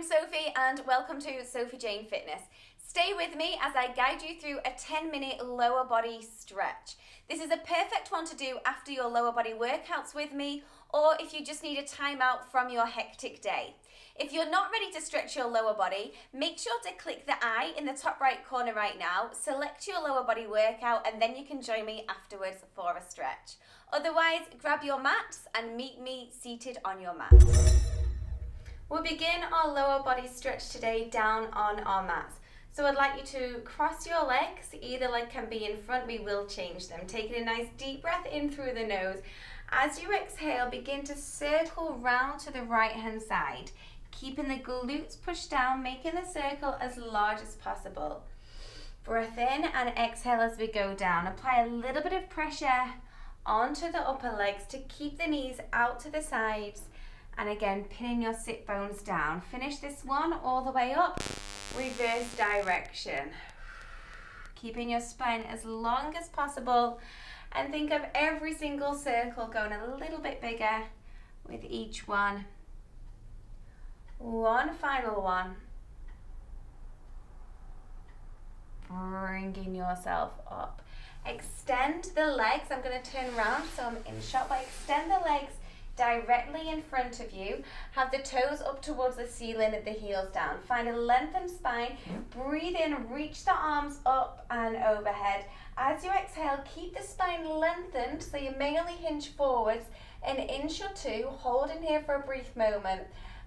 Sophie and welcome to Sofie Jayne Fitness. Stay with me as I guide you through a 10-minute lower body stretch. This is a perfect one to do after your lower body workouts with me, or if you just need a timeout from your hectic day. If you're not ready to stretch your lower body, make sure to click the I in the top right corner right now, select your lower body workout, and then you can join me afterwards for a stretch. Otherwise, grab your mats and meet me seated on your mat. We'll begin our lower body stretch today down on our mats. So I'd like you to cross your legs. Either leg can be in front, we will change them. Taking a nice deep breath in through the nose. As you exhale, begin to circle round to the right hand side, keeping the glutes pushed down, making the circle as large as possible. Breath in and exhale as we go down. Apply a little bit of pressure onto the upper legs to keep the knees out to the sides. And again, pinning your sit bones down. Finish this one all the way up. Reverse direction. Keeping your spine as long as possible. And think of every single circle going a little bit bigger with each one. One final one. Bringing yourself up. Extend the legs. I'm going to turn around so I'm in shot, but extend the legs directly in front of you. Have the toes up towards the ceiling and the heels down. Find a lengthened spine. Breathe in, reach the arms up and overhead. As you exhale, keep the spine lengthened so you may only hinge forwards an inch or two. Hold in here for a brief moment.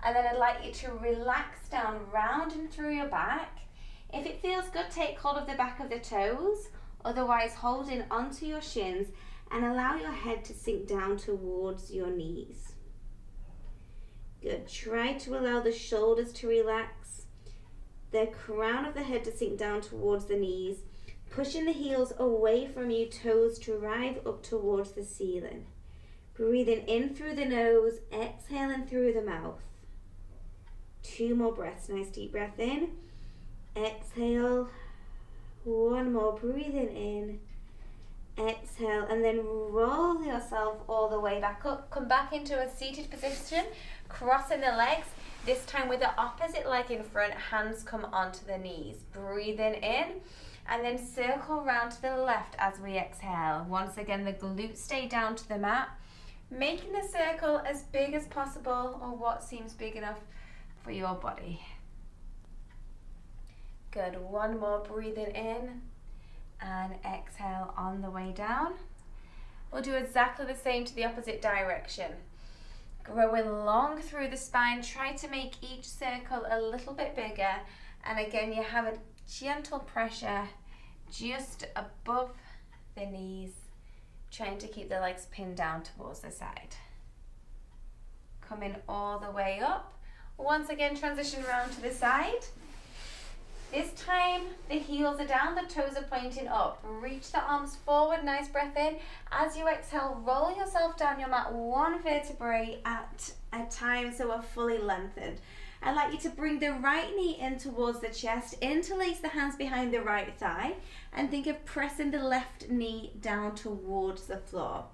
And then I'd like you to relax down, round and through your back. If it feels good, take hold of the back of the toes. Otherwise, hold in onto your shins and allow your head to sink down towards your knees. Good. Try to allow the shoulders to relax, the crown of the head to sink down towards the knees, pushing the heels away from you, toes drive up towards the ceiling. Breathing in through the nose, exhaling through the mouth. 2 more breaths. Nice deep breath in. Exhale. 1 more. Breathing in. Exhale, and then roll yourself all the way back up. Come back into a seated position, crossing the legs, this time with the opposite leg in front, hands come onto the knees. Breathing in, and then circle round to the left as we exhale. Once again, the glutes stay down to the mat, making the circle as big as possible, or what seems big enough for your body. Good, 1 more, breathing in, and exhale on the way down. We'll do exactly the same to the opposite direction. Growing long through the spine, try to make each circle a little bit bigger, and again you have a gentle pressure just above the knees, trying to keep the legs pinned down towards the side. Coming all the way up. Once again, transition around to the side. This time, the heels are down, the toes are pointing up. Reach the arms forward, nice breath in. As you exhale, roll yourself down your mat 1 vertebrae at a time so we're fully lengthened. I'd like you to bring the right knee in towards the chest, interlace the hands behind the right thigh, and think of pressing the left knee down towards the floor.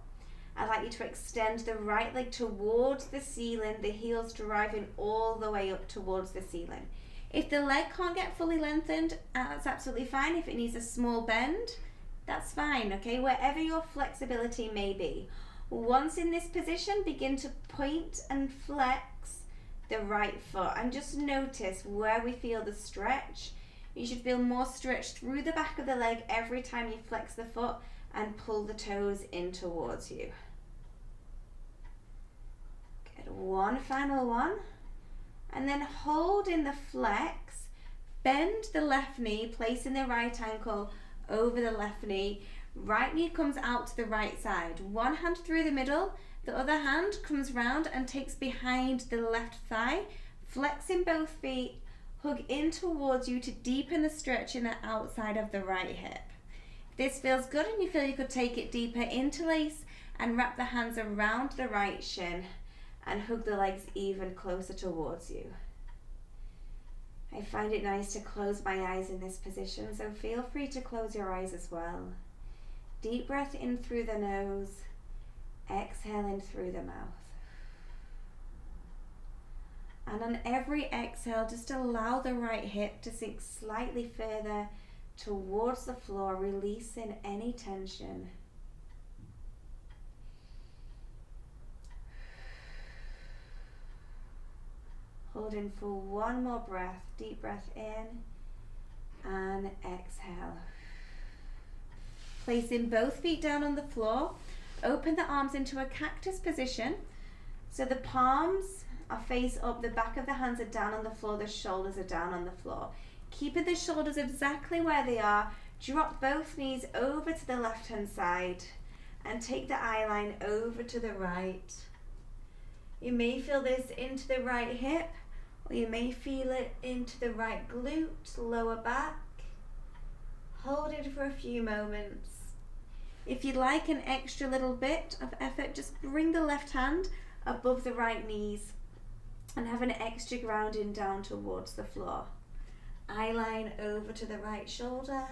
I'd like you to extend the right leg towards the ceiling, the heels driving all the way up towards the ceiling. If the leg can't get fully lengthened, that's absolutely fine. If it needs a small bend, that's fine, okay? Wherever your flexibility may be. Once in this position, begin to point and flex the right foot and just notice where we feel the stretch. You should feel more stretch through the back of the leg every time you flex the foot and pull the toes in towards you. Good, 1 final one. And then hold in the flex, bend the left knee, placing the right ankle over the left knee. Right knee comes out to the right side. 1 hand through the middle, the other hand comes round and takes behind the left thigh, flexing both feet, hug in towards you to deepen the stretch in the outside of the right hip. If this feels good and you feel you could take it deeper, interlace and wrap the hands around the right shin and hug the legs even closer towards you. I find it nice to close my eyes in this position, so feel free to close your eyes as well. Deep breath in through the nose, exhaling through the mouth. And on every exhale, just allow the right hip to sink slightly further towards the floor, releasing any tension. Holding for one more breath. Deep breath in and exhale. Placing both feet down on the floor. Open the arms into a cactus position. So the palms are face up, the back of the hands are down on the floor, the shoulders are down on the floor. Keeping the shoulders exactly where they are, drop both knees over to the left hand side and take the eye line over to the right. You may feel this into the right hip, or you may feel it into the right glute, lower back. Hold it for a few moments. If you'd like an extra little bit of effort, just bring the left hand above the right knees and have an extra grounding down towards the floor. Eye line over to the right shoulder.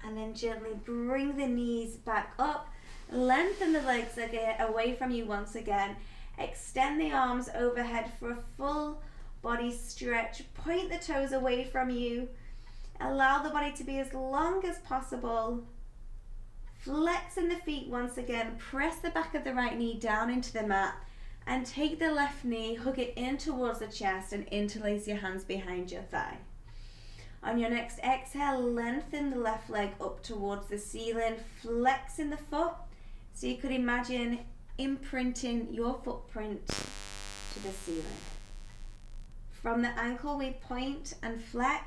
And then gently bring the knees back up. Lengthen the legs again, away from you once again. Extend the arms overhead for a full body stretch. Point the toes away from you. Allow the body to be as long as possible. Flexing the feet once again. Press the back of the right knee down into the mat and take the left knee, hug it in towards the chest and interlace your hands behind your thigh. On your next exhale, lengthen the left leg up towards the ceiling, flexing the foot. So you could imagine imprinting your footprint to the ceiling. From the ankle, we point and flex,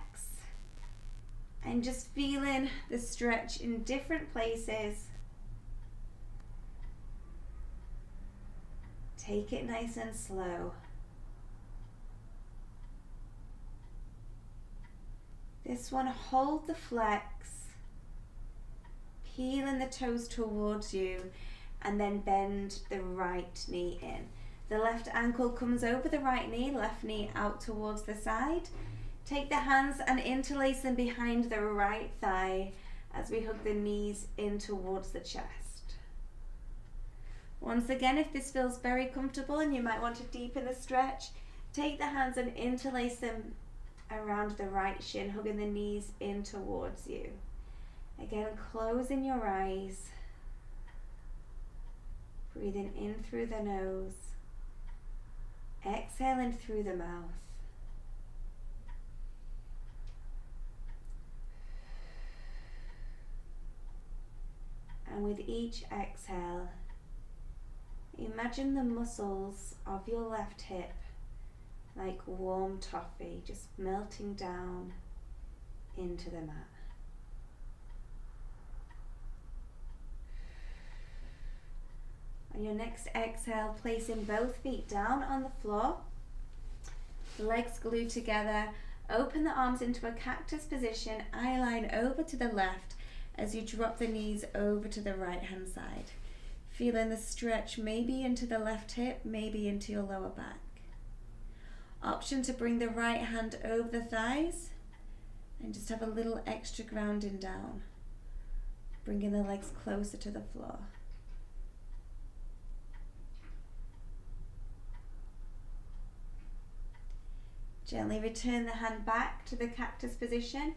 and just feeling the stretch in different places. Take it nice and slow. This one, hold the flex, peeling the toes towards you, and then bend the right knee in. The left ankle comes over the right knee, left knee out towards the side. Take the hands and interlace them behind the right thigh as we hug the knees in towards the chest. Once again, if this feels very comfortable and you might want to deepen the stretch, take the hands and interlace them around the right shin, hugging the knees in towards you. Again, closing your eyes. Breathing in through the nose. Exhaling through the mouth. And with each exhale, imagine the muscles of your left hip like warm toffee, just melting down into the mat. On your next exhale, placing both feet down on the floor, legs glued together, open the arms into a cactus position, eye line over to the left as you drop the knees over to the right hand side. Feeling the stretch maybe into the left hip, maybe into your lower back. Option to bring the right hand over the thighs and just have a little extra grounding down, bringing the legs closer to the floor. Gently return the hand back to the cactus position.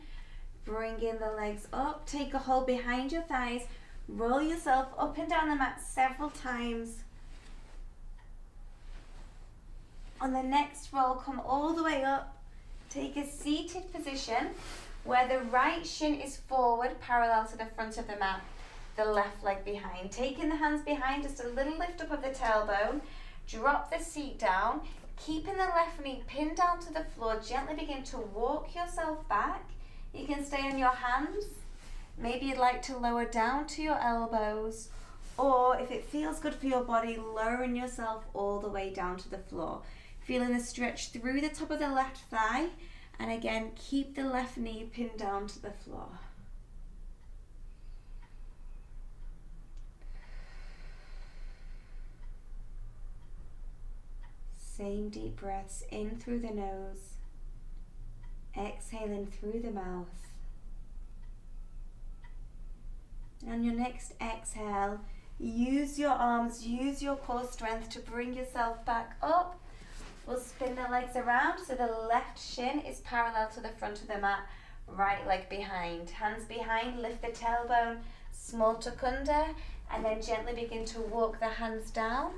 Bring in the legs up. Take a hold behind your thighs. Roll yourself up and down the mat several times. On the next roll, come all the way up. Take a seated position where the right shin is forward, parallel to the front of the mat, the left leg behind. Taking the hands behind, just a little lift up of the tailbone. Drop the seat down. Keeping the left knee pinned down to the floor, gently begin to walk yourself back. You can stay on your hands. Maybe you'd like to lower down to your elbows, or if it feels good for your body, lowering yourself all the way down to the floor. Feeling the stretch through the top of the left thigh, and again, keep the left knee pinned down to the floor. Same deep breaths in through the nose, exhaling through the mouth. And on your next exhale, Use your arms, use your core strength to bring yourself back up. We'll spin the legs around so the left shin is parallel to the front of the mat, right leg behind. Hands behind, lift the tailbone, small tuck under, and then gently begin to walk the hands down.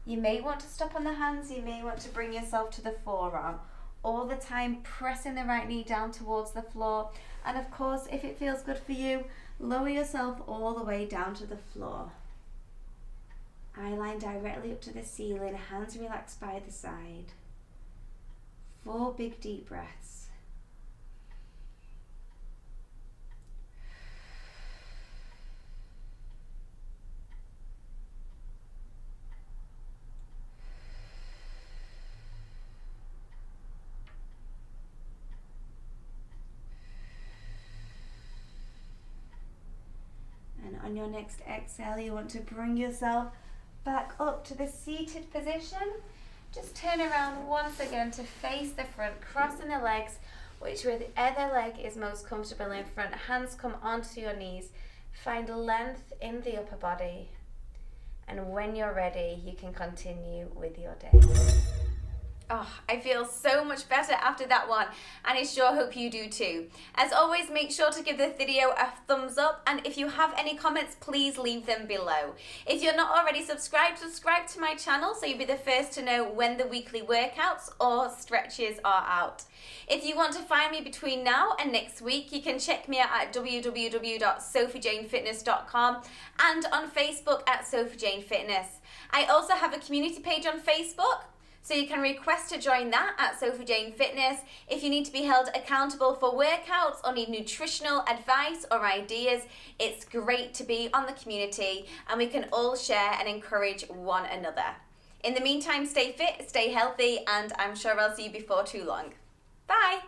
You may want to stop on the hands, you may want to bring yourself to the forearm. All the time pressing the right knee down towards the floor. And of course, if it feels good for you, lower yourself all the way down to the floor. Eye line directly up to the ceiling, hands relaxed by the side. 4 big deep breaths. And on your next exhale, you want to bring yourself back up to the seated position. Just turn around once again to face the front, crossing the legs, whichever leg is most comfortable in front. Hands come onto your knees. Find length in the upper body. And when you're ready, you can continue with your day. Oh, I feel so much better after that one, and I sure hope you do too. As always, make sure to give the video a thumbs up, and if you have any comments, please leave them below. If you're not already subscribed, subscribe to my channel so you'll be the first to know when the weekly workouts or stretches are out. If you want to find me between now and next week, you can check me out at www.sofiejanefitness.com and on Facebook at Sofie Jayne Fitness. I also have a community page on Facebook, so you can request to join that at Sofie Jayne Fitness. If you need to be held accountable for workouts or need nutritional advice or ideas, it's great to be on the community and we can all share and encourage one another. In the meantime, stay fit, stay healthy, and I'm sure I'll see you before too long. Bye!